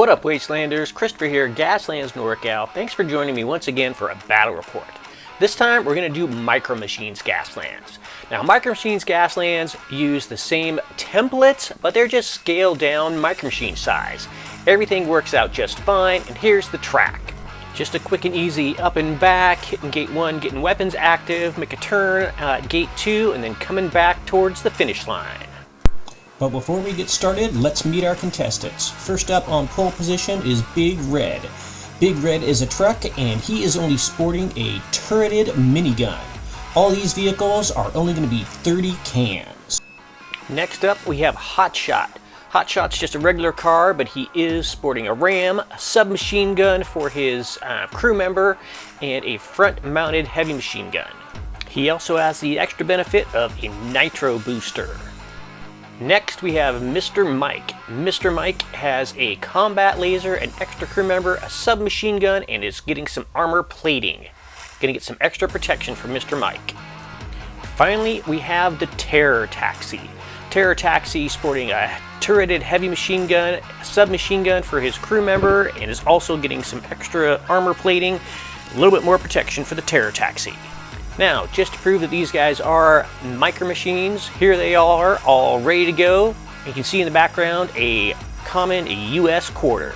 What up, Wastelanders? Christopher here, Gaslands NorCal. Thanks for joining me once again for a battle report. This time we're going to do Micro Machines Gaslands. Now, Micro Machines Gaslands use the same templates, but they're just scaled down Micro Machine size. Everything works out just fine, and here's the track. Just a quick and easy up and back, hitting gate 1, getting weapons active, make a turn at gate 2, and then coming back towards the finish line. But before we get started, let's meet our contestants. First up on pole position is Big Red. Big Red is a truck, and he is only sporting a turreted minigun. All these vehicles are only going to be 30 cans. Next up, we have Hotshot. Hotshot's just a regular car, but he is sporting a ram, a submachine gun for his crew member, and a front-mounted heavy machine gun. He also has the extra benefit of a nitro booster. Next, we have Mr. Mike. Mr. Mike has a combat laser, an extra crew member, a submachine gun, and is getting some armor plating. Gonna get some extra protection from Mr. Mike. Finally, we have the Terror Taxi. Terror Taxi sporting a turreted heavy machine gun, a submachine gun for his crew member, and is also getting some extra armor plating, a little bit more protection for the Terror Taxi. Now, just to prove that these guys are Micro Machines, here they are, all ready to go. You can see in the background a US quarter.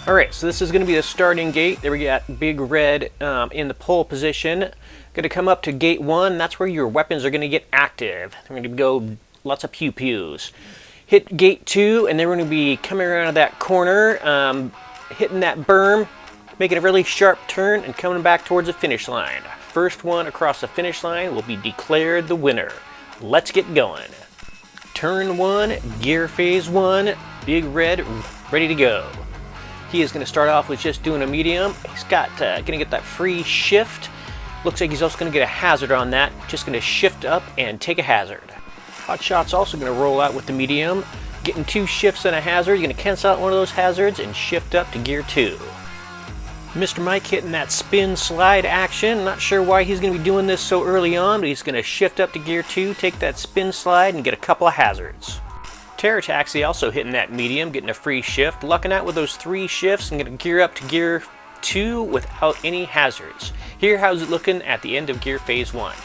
Alright, so this is going to be the starting gate. There we got Big Red in the pole position. Going to come up to gate 1, that's where your weapons are going to get active. They're going to go lots of pew-pews. Hit gate 2, and they're going to be coming around that corner, hitting that berm, making a really sharp turn, and coming back towards the finish line. First one across the finish line will be declared the winner. Let's get going. Turn 1, gear phase 1, Big Red ready to go. He is going to start off with just doing a medium. He's got going to get that free shift. Looks like he's also going to get a hazard on that. Just going to shift up and take a hazard. Hotshot's also going to roll out with the medium. Getting 2 shifts and a hazard. You're going to cancel out one of those hazards and shift up to gear 2. Mr. Mike hitting that spin slide action. Not sure why he's going to be doing this so early on, but he's going to shift up to gear 2, take that spin slide, and get a couple of hazards. Terror Taxi also hitting that medium, getting a free shift, lucking out with those 3 shifts, and going to gear up to gear 2 without any hazards. Here, how's it looking at the end of gear phase 1?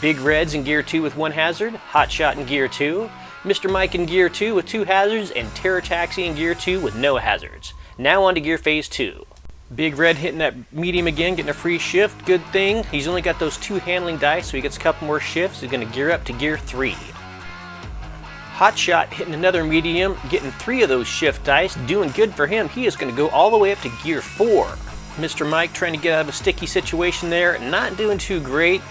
Big Red's in gear 2 with 1 hazard, Hotshot in gear 2, Mr. Mike in gear 2 with 2 hazards, and Terror Taxi in gear 2 with no hazards. Now on to gear phase 2. Big Red hitting that medium again, getting a free shift. Good thing. He's only got those 2 handling dice, so he gets a couple more shifts. He's going to gear up to gear 3. Hotshot hitting another medium, getting 3 of those shift dice. Doing good for him. He is going to go all the way up to gear 4. Mr. Mike trying to get out of a sticky situation there. Not doing too great.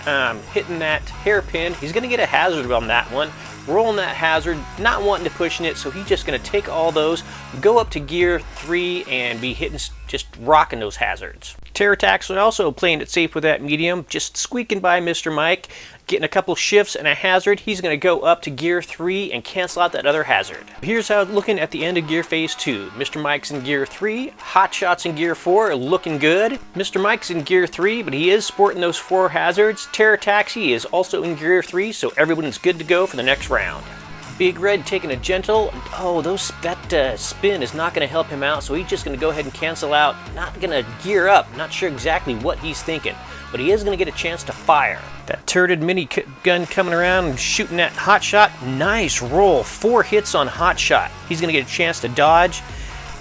Hitting that hairpin. He's going to get a hazard on that one. Rolling that hazard, not wanting to push it, so he's just going to take all those, go up to gear 3, and be hitting, just rocking those hazards. Terror Taxi also playing it safe with that medium, just squeaking by Mr. Mike, getting a couple shifts and a hazard. He's going to go up to gear 3 and cancel out that other hazard. Here's how it's looking at the end of gear phase 2. Mr. Mike's in gear 3, Hotshot's in gear 4, looking good. Mr. Mike's in gear 3, but he is sporting those 4 hazards. Terror Taxi is also in gear 3, so everyone's good to go for the next round. Big Red taking a gentle. Oh, that spin is not going to help him out, so he's just going to go ahead and cancel out. Not going to gear up. Not sure exactly what he's thinking, but he is going to get a chance to fire. That turreted mini gun coming around and shooting that Hotshot. Nice roll. 4 hits on Hotshot. He's going to get a chance to dodge.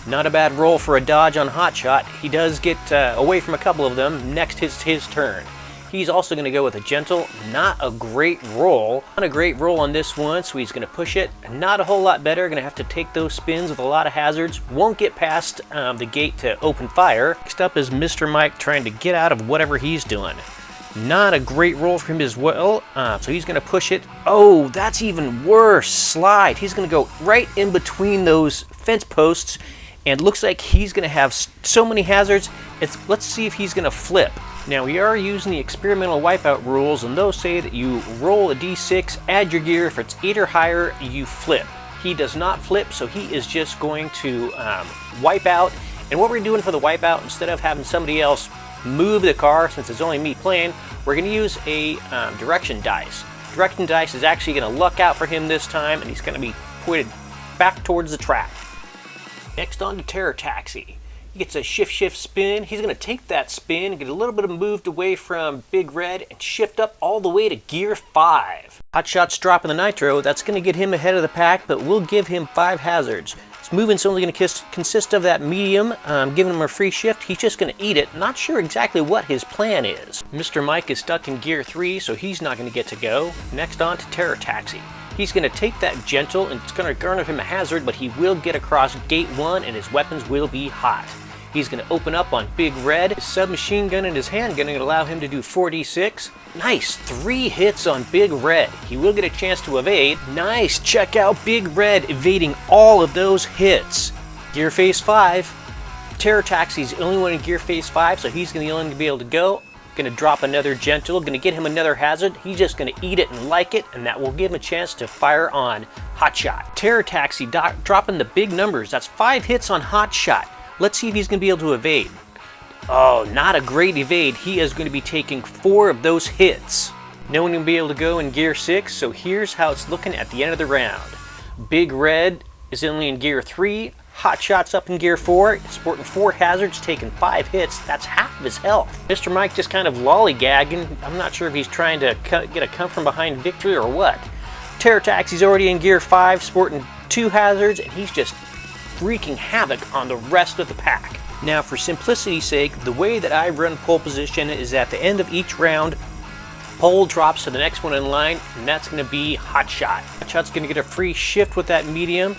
Not a bad roll for a dodge on Hotshot. He does get away from a couple of them. Next is his turn. He's also going to go with a gentle, not a great roll. Not a great roll on this one, so he's going to push it. Not a whole lot better. Going to have to take those spins with a lot of hazards. Won't get past the gate to open fire. Next up is Mr. Mike trying to get out of whatever he's doing. Not a great roll for him as well, so he's going to push it. Oh, that's even worse. Slide. He's going to go right in between those fence posts, and looks like he's going to have so many hazards. Let's see if he's going to flip. Now, we are using the experimental wipeout rules, and those say that you roll a d6, add your gear. If it's 8 or higher, you flip. He does not flip, so he is just going to wipe out. And what we're doing for the wipeout, instead of having somebody else move the car, since it's only me playing, we're going to use a direction dice. Direction dice is actually going to luck out for him this time, and he's going to be pointed back towards the track. Next on to Terror Taxi. He gets a shift spin. He's going to take that spin, get a little bit of moved away from Big Red, and shift up all the way to gear 5. Hotshot's dropping the nitro. That's going to get him ahead of the pack, but we'll give him 5 hazards. His movement's only going to consist of that medium, giving him a free shift. He's just going to eat it. Not sure exactly what his plan is. Mr. Mike is stuck in gear 3, so he's not going to get to go. Next on to Terror Taxi. He's going to take that gentle, and it's going to garner him a hazard, but he will get across gate 1, and his weapons will be hot. He's going to open up on Big Red. His submachine gun and his handgun are going to allow him to do 4d6. Nice, 3 hits on Big Red. He will get a chance to evade. Nice, check out Big Red evading all of those hits. Gear phase 5. Terror Taxi's the only one in gear phase 5, so he's going to be the only one to be able to go. Going to drop another gentle, going to get him another hazard. He's just going to eat it and like it, and that will give him a chance to fire on Hotshot. Terror Taxi dropping the big numbers. That's 5 hits on Hotshot. Let's see if he's going to be able to evade. Oh, not a great evade. He is going to be taking 4 of those hits. No one will be able to go in gear 6, so here's how it's looking at the end of the round. Big Red is only in gear 3. Hotshot's up in gear 4, sporting 4 hazards, taking 5 hits. That's half of his health. Mr. Mike just kind of lollygagging. I'm not sure if he's trying to get a come from behind victory or what. Terror Taxi's already in gear 5, sporting 2 hazards, and he's just wreaking havoc on the rest of the pack. Now, for simplicity's sake, the way that I run pole position is at the end of each round, pole drops to the next one in line, and that's going to be Hotshot. Hotshot's going to get a free shift with that medium.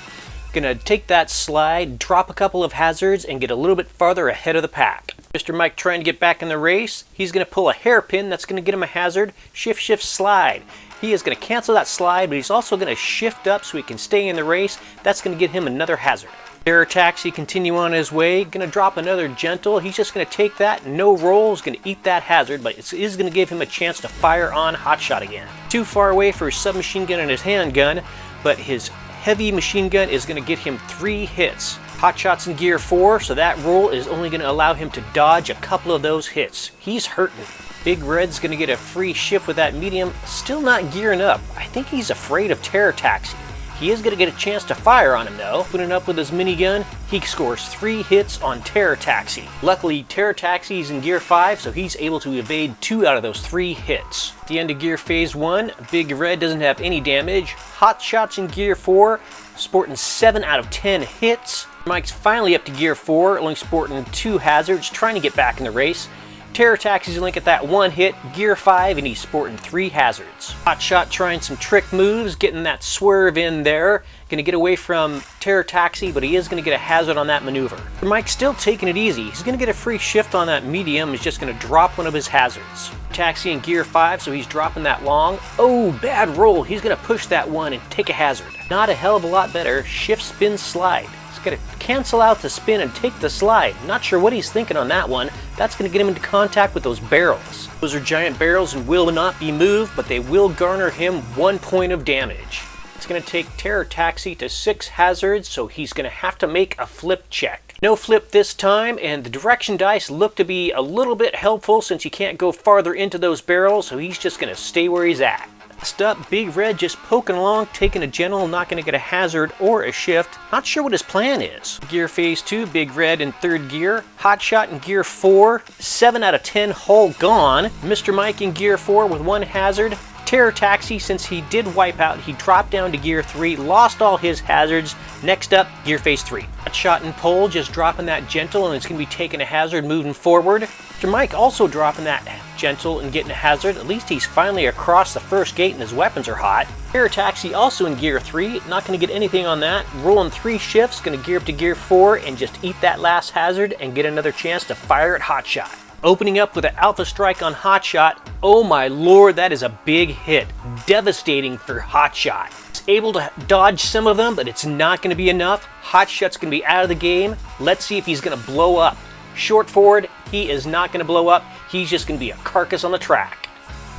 Gonna take that slide, drop a couple of hazards, and get a little bit farther ahead of the pack. Mr. Mike trying to get back in the race. He's gonna pull a hairpin. That's gonna get him a hazard. Shift, slide. He is gonna cancel that slide, but he's also gonna shift up so he can stay in the race. That's gonna get him another hazard. Terror Taxi continue on his way. Gonna drop another gentle. He's just gonna take that. No roll. He's gonna eat that hazard, but it is gonna give him a chance to fire on Hotshot again. Too far away for his submachine gun and his handgun, but his heavy machine gun is going to get him 3 hits. Hotshot's in gear 4, so that roll is only going to allow him to dodge a couple of those hits. He's hurting. Big Red's going to get a free shift with that medium. Still not gearing up. I think he's afraid of Terror Taxi. He is going to get a chance to fire on him though. Putting up with his minigun, he scores 3 hits on Terror Taxi. Luckily, Terror Taxi is in gear 5, so he's able to evade 2 out of those 3 hits. At the end of gear phase 1, Big Red doesn't have any damage. Hotshot's in gear 4, sporting 7 out of 10 hits. Mike's finally up to gear 4, only sporting 2 hazards, trying to get back in the race. Terror Taxi's only at that 1 hit, gear 5, and he's sporting 3 hazards. Hotshot trying some trick moves, getting that swerve in there. Gonna get away from Terror Taxi, but he is gonna get a hazard on that maneuver. Mike's still taking it easy. He's gonna get a free shift on that medium. He's just gonna drop one of his hazards. Taxi in gear 5, so he's dropping that long. Oh, bad roll. He's gonna push that one and take a hazard. Not a hell of a lot better. Shift, spin, slide. Going to cancel out the spin and take the slide. Not sure what he's thinking on that one. That's going to get him into contact with those barrels. Those are giant barrels and will not be moved, but they will garner him 1 point of damage. It's going to take Terror Taxi to 6 hazards, so he's going to have to make a flip check. No flip this time, and the direction dice look to be a little bit helpful since you can't go farther into those barrels, so he's just going to stay where he's at. Next up, Big Red just poking along, taking a gentle, not going to get a hazard or a shift. Not sure what his plan is. Gear phase 2, Big Red in 3rd gear. Hotshot in gear 4, 7 out of 10 hull gone. Mr. Mike in gear 4 with 1 hazard. Terror Taxi, since he did wipe out, he dropped down to gear 3, lost all his hazards. Next up, gear phase 3. Hotshot and pole just dropping that gentle, and it's going to be taking a hazard moving forward. Mr. Mike also dropping that gentle and getting a hazard. At least he's finally across the first gate and his weapons are hot. Terror Taxi also in gear 3, not going to get anything on that. Rolling 3 shifts, going to gear up to gear 4 and just eat that last hazard and get another chance to fire at Hotshot. Opening up with an Alpha Strike on Hotshot. Oh my lord, that is a big hit. Devastating for Hotshot. He's able to dodge some of them, but it's not going to be enough. Hotshot's going to be out of the game. Let's see if he's going to blow up. Short forward, he is not going to blow up. He's just going to be a carcass on the track.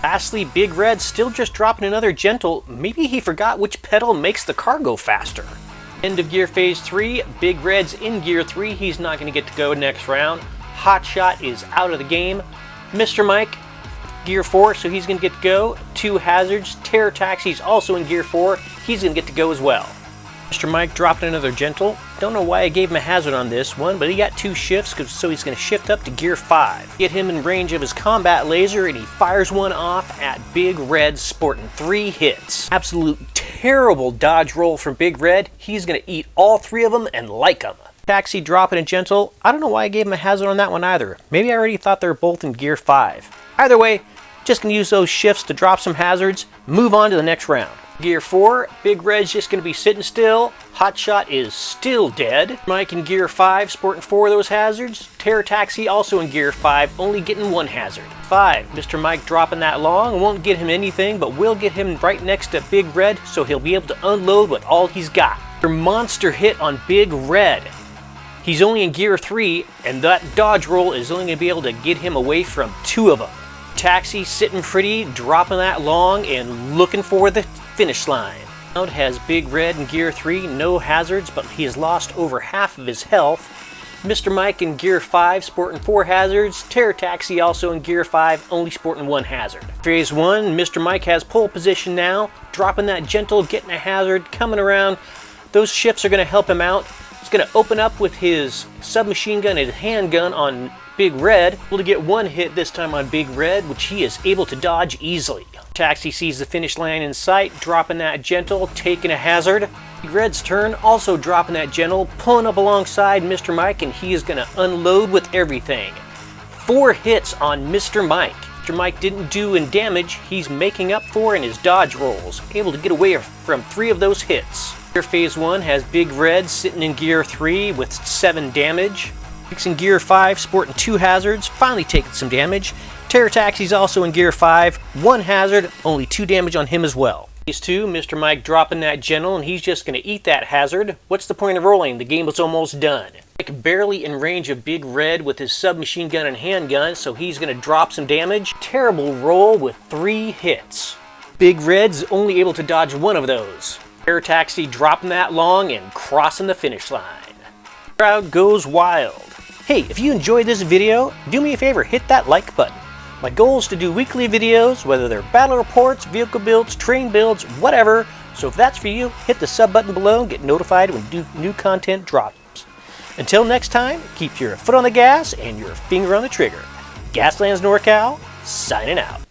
Lastly, Big Red still just dropping another gentle. Maybe he forgot which pedal makes the car go faster. End of gear phase 3. Big Red's in gear 3. He's not going to get to go next round. Hotshot is out of the game. Mr. Mike, gear 4, so he's going to get to go. 2 hazards. Terror Taxi's also in gear 4. He's going to get to go as well. Mr. Mike dropping another gentle. Don't know why I gave him a hazard on this one, but he got 2 shifts, so he's going to shift up to gear 5. Get him in range of his combat laser, and he fires one off at Big Red, sporting 3 hits. Absolute terrible dodge roll from Big Red. He's going to eat all 3 of them and like them. Taxi, dropping a gentle. I don't know why I gave him a hazard on that one either. Maybe I already thought they were both in gear 5. Either way, just going to use those shifts to drop some hazards, move on to the next round. Gear 4, Big Red's just going to be sitting still. Hotshot is still dead. Mike in Gear 5, sporting 4 of those hazards. Terror Taxi also in Gear 5, only getting 1 hazard. 5, Mr. Mike dropping that long. Won't get him anything, but will get him right next to Big Red, so he'll be able to unload with all he's got. Your monster hit on Big Red. He's only in Gear 3, and that dodge roll is only going to be able to get him away from 2 of them. Taxi sitting pretty, dropping that long, and looking for the finish line. Round has Big Red in Gear 3, no hazards, but he has lost over half of his health. Mr. Mike in Gear 5, sporting 4 hazards. Terror Taxi also in Gear 5, only sporting 1 hazard. Phase 1, Mr. Mike has pole position now, dropping that gentle, getting a hazard, coming around. Those shifts are going to help him out. He's going to open up with his submachine gun and his handgun on Big Red. Able to get 1 hit this time on Big Red, which he is able to dodge easily. Taxi sees the finish line in sight, dropping that gentle, taking a hazard. Big Red's turn, also dropping that gentle, pulling up alongside Mr. Mike, and he is going to unload with everything. 4 hits on Mr. Mike. Mr. Mike didn't do in damage, he's making up for in his dodge rolls, able to get away from 3 of those hits. Gear Phase 1 has Big Red sitting in Gear 3 with 7 damage. Mike's in Gear 5, sporting 2 hazards, finally taking some damage. Terror Taxi's also in Gear 5, 1 hazard, only 2 damage on him as well. Phase 2, Mr. Mike dropping that gentle, and he's just going to eat that hazard. What's the point of rolling? The game is almost done. Mike barely in range of Big Red with his submachine gun and handgun, so he's going to drop some damage. Terrible roll with 3 hits. Big Red's only able to dodge 1 of those. Terror Taxi dropping that long and crossing the finish line. Crowd goes wild. Hey, if you enjoyed this video, do me a favor, hit that like button. My goal is to do weekly videos, whether they're battle reports, vehicle builds, train builds, whatever. So if that's for you, hit the sub button below and get notified when new content drops. Until next time, keep your foot on the gas and your finger on the trigger. Gaslands NorCal, signing out.